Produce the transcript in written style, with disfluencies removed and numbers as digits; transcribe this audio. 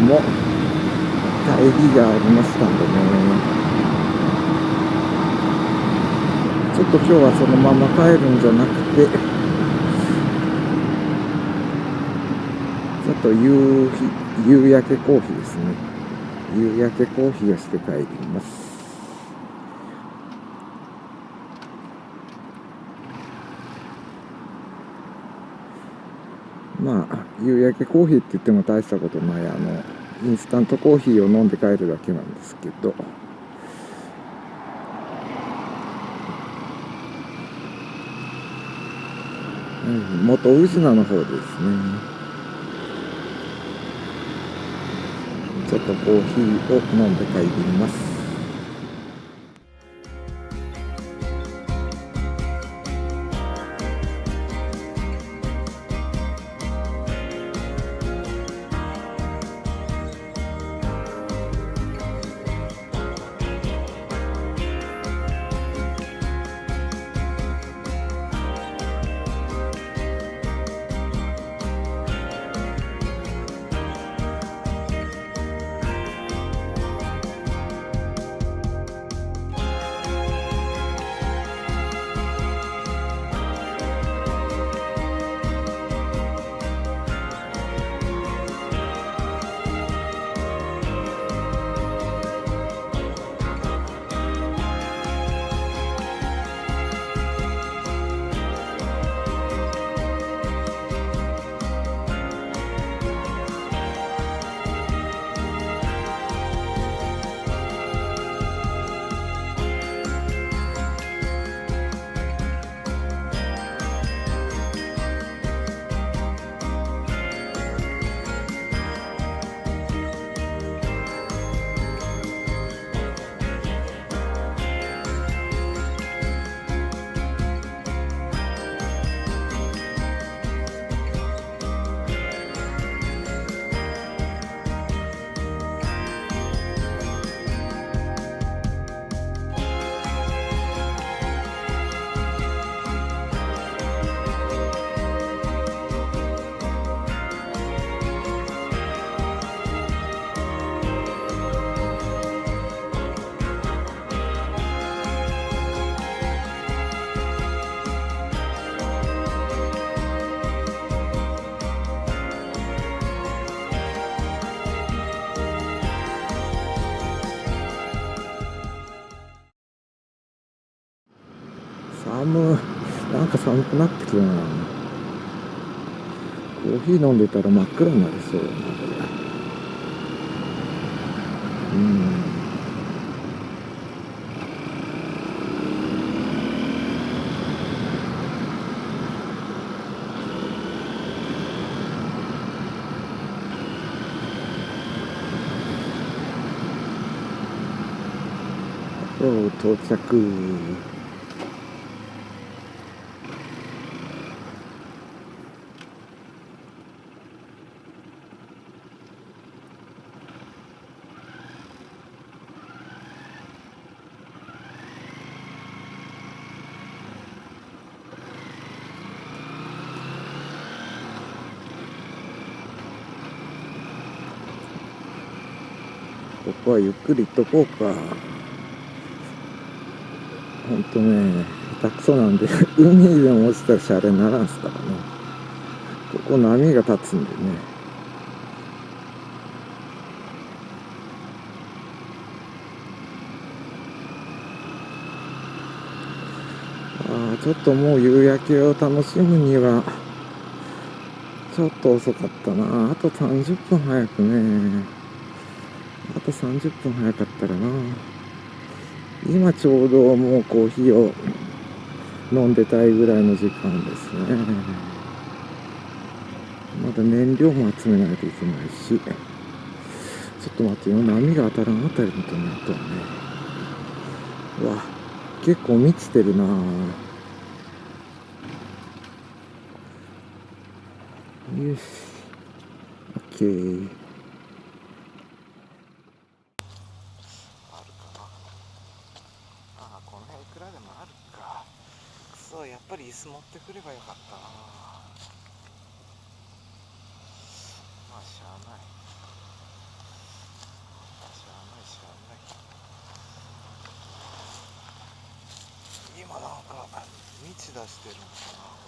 も帰りがありましたんでね、ちょっと今日はそのまま帰るんじゃなくて、ちょっと夕焼けコーヒーですね。夕焼けコーヒーをして帰ります。まあ、夕焼けコーヒーって言っても大したことない、インスタントコーヒーを飲んで帰るだけなんですけど、元宇品の方ですね。ちょっとコーヒーを飲んで帰ります。なんか寒くなってきたな。コーヒー飲んでたら真っ暗になりそうだな、これ。到着。ここはゆっくり行っとこうか。ほんとね、下手くそなんで海でも落ちたらシャレにならんすからね。ここ波が立つんでね。ちょっともう夕焼けを楽しむにはちょっと遅かったな。あと30分早くね。あと30分早かったらな。今ちょうどもうコーヒーを飲んでたいぐらいの時間ですね。まだ燃料も集めないといけないし。ちょっと待ってよ、波が当たらんあたりのとなるとはね。うわ、結構満ちてるな。よし、オッケー。あるかな。この辺いくらでもあるか。くそ、やっぱり椅子持ってくればよかったな。まあしゃあない。出してるのかな。